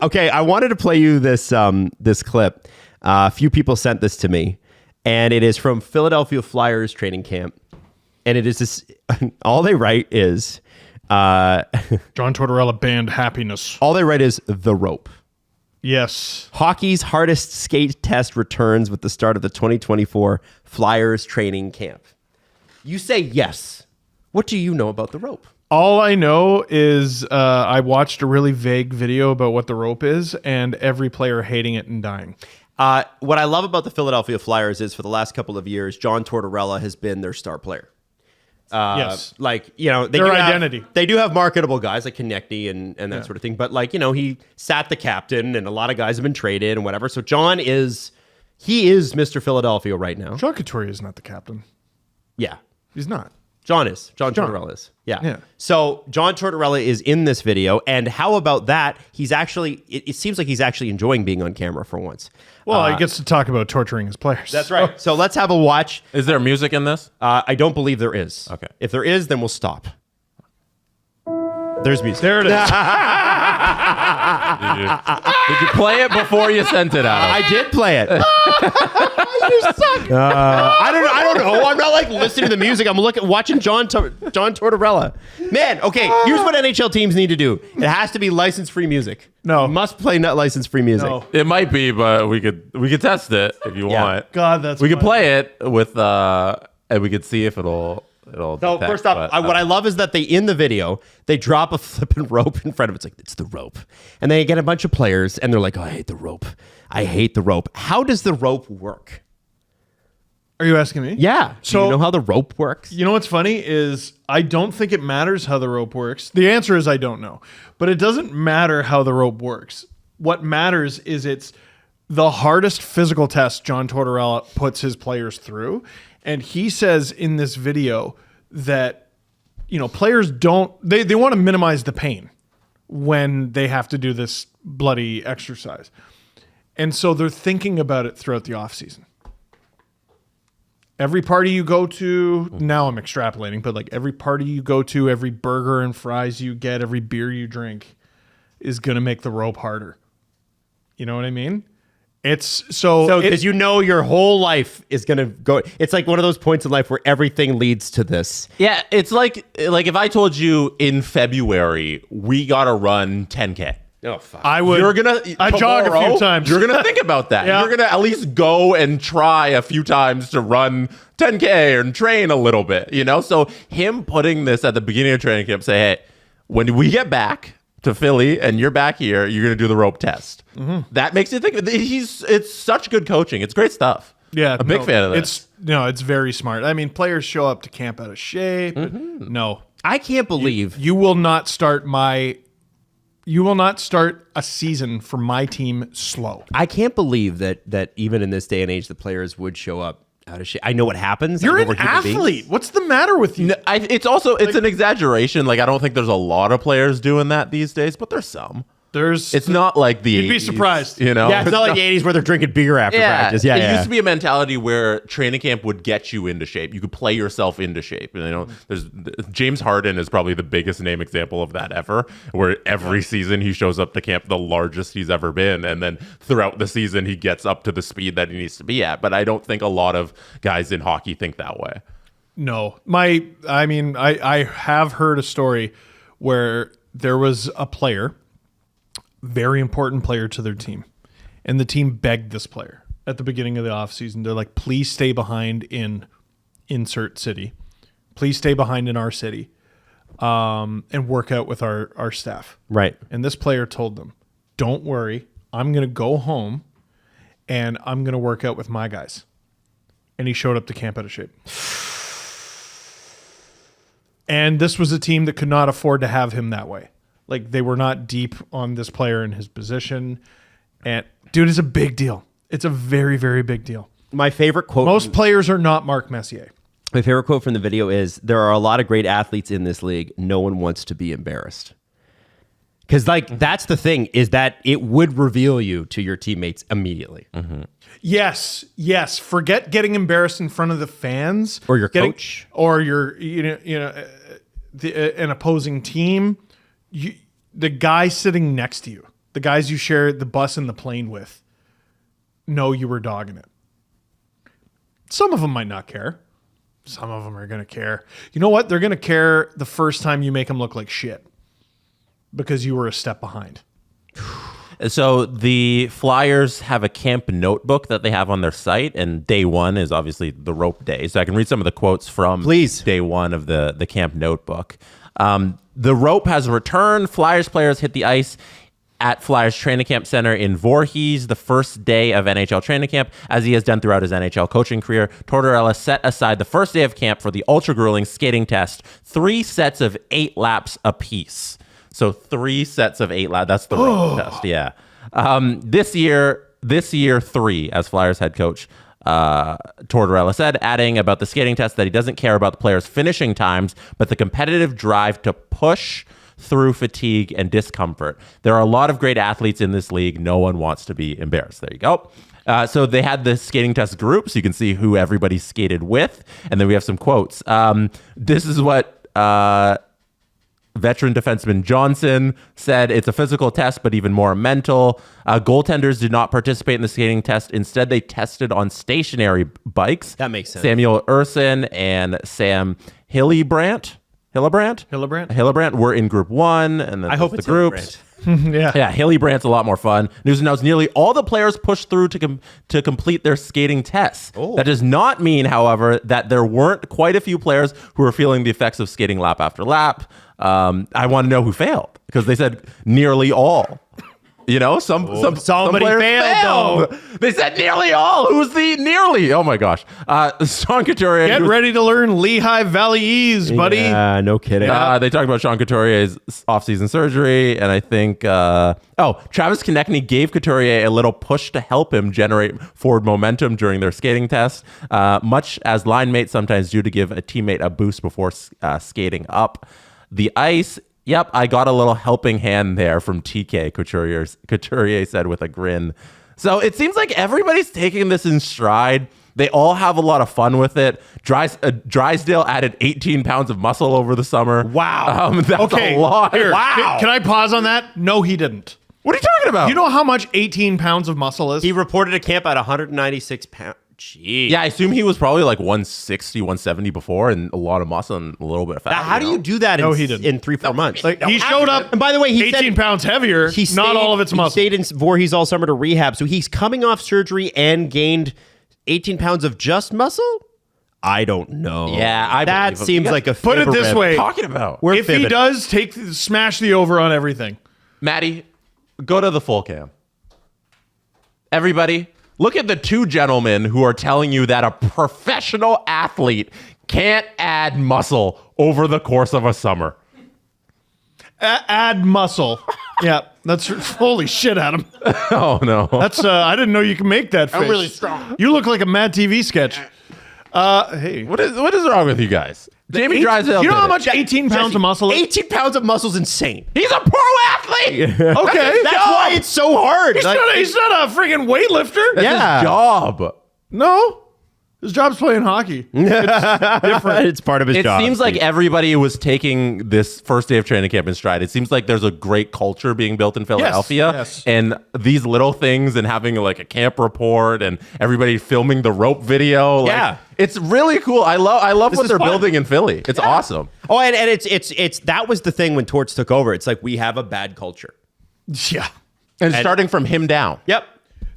Okay, I wanted to play you this this clip. A few people sent this to me, and it is from Philadelphia Flyers training camp. And it is this, all they write is... John Tortorella banned happiness. All they write is the rope. Yes. Hockey's hardest skate test returns with the start of the 2024 Flyers training camp. You say yes. What do you know about the rope? All I know is I watched a really vague video about what the rope is and every player hating it and dying. What I love about the Philadelphia Flyers is for the last couple of years, John Tortorella has been their star player. Yes. Like, you know, Their identity. They do have marketable guys like Konechny and that sort of thing. But like, you know, he sat the captain and a lot of guys have been traded and whatever. So John is Mr. Philadelphia right now. John Couturier is not the captain. Yeah. He's not. John Tortorella is. Yeah. Yeah. So John Tortorella is in this video. And how about that? He's actually, it seems like he's actually enjoying being on camera for once. Well, he gets to talk about torturing his players. That's right. So let's have a watch. Is there music in this? I don't believe there is. Okay. If there is, then we'll stop. There's music. There it is. Did you play it before you sent it out? I did play it. You suck. I don't know. I'm not like listening to the music. I'm watching John Tortorella. Man, okay, here's what NHL teams need to do. It has to be license-free music. No. You must play not license-free music. No. It might be, but we could test it if you want. God, that's we could funny. play it with and we could see if it'll So detect, first off, but, what I love is that in the video, they drop a flipping rope in front of it. It's like, it's the rope. And they get a bunch of players and they're like, oh, I hate the rope. I hate the rope. How does the rope work? Are you asking me? Yeah. So- Do you know how the rope works? You know what's funny is I don't think it matters how the rope works. The answer is I don't know. But it doesn't matter how the rope works. What matters is it's the hardest physical test John Tortorella puts his players through. And he says in this video that, you know, players don't, they want to minimize the pain when they have to do this bloody exercise. And so they're thinking about it throughout the offseason. Every party you go to, now I'm extrapolating, but like every party you go to, every burger and fries you get, every beer you drink is going to make the rope harder. You know what I mean? It's so because you know your whole life is going to go. It's like one of those points in life where everything leads to this. yeah, it's like if I told you in February we gotta run 10K. Oh, fuck. I would. I jog a few times. You're gonna think about that. Yeah. You're gonna at least go and try a few times to run 10K and train a little bit. You know, so him putting this at the beginning of training camp, say, hey, when we get back to Philly and you're back here, you're gonna do the rope test. Mm-hmm. That makes you think. It's such good coaching. It's great stuff. Yeah, I'm a big fan of this. It's very smart. I mean, players show up to camp out of shape. Mm-hmm. No, I can't believe you will not start a season for my team slow. I can't believe that even in this day and age, the players would show up out of shape. I know what happens. You're I an know we're human beings. athlete. What's the matter with you? It's an exaggeration. Like I don't think there's a lot of players doing that these days, but there's some. It's not like the You'd be 80s, surprised. You know? Yeah, it's not like the 80s where they're drinking beer after practice. Yeah, it used to be a mentality where training camp would get you into shape. You could play yourself into shape. And, you know, there's James Harden is probably the biggest name example of that ever, where every season he shows up to camp the largest he's ever been. And then throughout the season, he gets up to the speed that he needs to be at. But I don't think a lot of guys in hockey think that way. No. I have heard a story where there was a player, very important player to their team, and the team begged this player at the beginning of the offseason. They're like, please stay behind in insert city. Please stay behind in our city and work out with our staff. Right. And this player told them, don't worry, I'm going to go home and I'm going to work out with my guys. And he showed up to camp out of shape. And this was a team that could not afford to have him that way. Like, they were not deep on this player in his position. And, dude, it's a big deal. It's a very, very big deal. My favorite quote. Most players are not Mark Messier. My favorite quote from the video is, there are a lot of great athletes in this league. No one wants to be embarrassed. Because, like, that's the thing, is that it would reveal you to your teammates immediately. Mm-hmm. Yes. Forget getting embarrassed in front of the fans. Or your coach. Or your, an opposing team. The guy sitting next to you the guys you share the bus and the plane with, know you were dogging it. Some of them might not care. Some of them are going to care. You know what? They're going to care the first time you make them look like shit because you were a step behind. So the Flyers have a camp notebook that they have on their site, and day one is obviously the rope day. So I can read some of the quotes from day one of the camp notebook. The rope has returned. Flyers players hit the ice at Flyers Training Camp Center in Voorhees the first day of NHL training camp, as he has done throughout his NHL coaching career. Tortorella set aside the first day of camp for the ultra-grueling skating test, 3 sets of 8 laps apiece. So 3 sets of 8 laps. That's the rope test, yeah. This year 3 as Flyers head coach. Tortorella said, adding about the skating test that he doesn't care about the players' finishing times, but the competitive drive to push through fatigue and discomfort. There are a lot of great athletes in this league. No one wants to be embarrassed. There you go. So they had the skating test group, so you can see who everybody skated with. And then we have some quotes. This is what veteran defenseman Johnson said. It's a physical test, but even more mental. Goaltenders did not participate in the skating test. Instead, they tested on stationary bikes. That makes sense. Samuel Urson and Sam Hillebrandt were in group 1, and then I hope the it's groups. Yeah. Yeah, Hillibrandt's a lot more fun. News announced nearly all the players pushed through to complete their skating tests. That does not mean, however, that there weren't quite a few players who were feeling the effects of skating lap after lap. I want to know who failed, because they said nearly all. You know, somebody failed. They said nearly all. Who's the nearly? Oh my gosh. Sean Couturier. Get ready to learn Lehigh Valleyese, buddy. Yeah, no kidding. They talked about Sean Couturier's offseason surgery, and I think, Travis Konechny gave Couturier a little push to help him generate forward momentum during their skating test, much as line mates sometimes do to give a teammate a boost before skating up the ice. Yep, I got a little helping hand there from TK, Couturier said with a grin. So it seems like everybody's taking this in stride. They all have a lot of fun with it. Drysdale added 18 pounds of muscle over the summer. Wow. That's a lot. Here, Wow. Can I pause on that? No, he didn't. What are you talking about? You know how much 18 pounds of muscle is? He reported a camp at 196 pounds. Jeez. Yeah, I assume he was probably like 160, 170 before, and a lot of muscle and a little bit of fat. How do you do that No, he didn't. in 3-4 months? Like, he showed up. And by the way, he 18 said pounds heavier. Not all of it's muscle. He stayed in Voorhees all summer to rehab. So he's coming off surgery and gained 18 pounds of just muscle? I don't know. Yeah, that seems like a Put it fibber this rib. way. talking about? We're If he fibbing. does, smash the over on everything. Maddie, go to the full cam. Everybody, look at the 2 gentlemen who are telling you that a professional athlete can't add muscle over the course of a summer. Add muscle. Yeah, that's holy shit, Adam. Oh, no. That's I didn't know you could make that face. I'm really strong. You look like a Mad TV sketch. Hey, What is wrong with you guys? Jamie Drysdale. you know did how it. much 18 pounds of muscle is? 18 pounds of muscle is insane. He's a pro athlete. Okay, That's why it's so hard. he's not a freaking weightlifter. That's Yeah. his job. No, his job's playing hockey. It's part of his It job. seems like everybody was taking this first day of training camp in stride. It seems like there's a great culture being built in Philadelphia. yes. And these little things and having like a camp report and everybody filming the rope video. Yeah. Like, it's really cool. I love what is they're fun. building in Philly. It's awesome. Oh, and it's that was the thing when Torts took over. It's like we have a bad culture. Yeah. And starting from him down. Yep.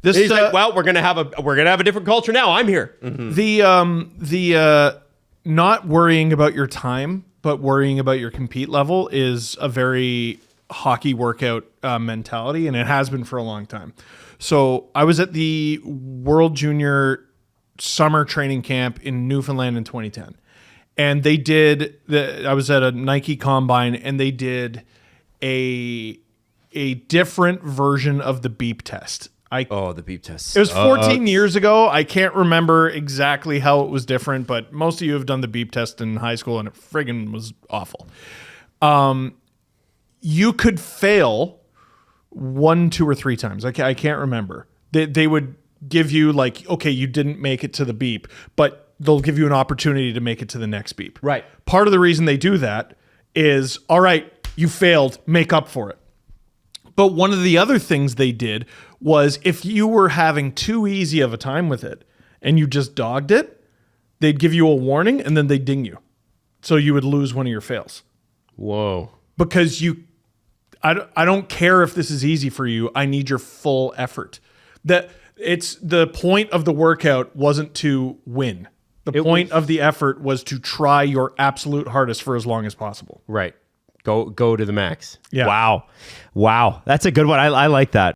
This He's like, well, we're gonna have a different culture now. I'm here. The not worrying about your time, but worrying about your compete level is a very hockey workout mentality, and it has been for a long time. So I was at the World Junior Summer Training Camp in Newfoundland in 2010, and they did I was at a Nike Combine, and they did a different version of the beep test. The beep test. It was 14 years ago. I can't remember exactly how it was different, but most of you have done the beep test in high school, and it friggin' was awful. You could fail 1, 2, or 3 times. I can't remember. They would give you like, okay, you didn't make it to the beep, but they'll give you an opportunity to make it to the next beep. Right. Part of the reason they do that is, all right, you failed, make up for it. But one of the other things they did was if you were having too easy of a time with it and you just dogged it, they'd give you a warning and then they'd ding you. So you would lose one of your fails. Whoa. Because I don't care if this is easy for you. I need your full effort. That it's the point of the workout wasn't to win. The point of the effort was to try your absolute hardest for as long as possible. Right. Go to the max. Yeah. Wow. That's a good one. I like that.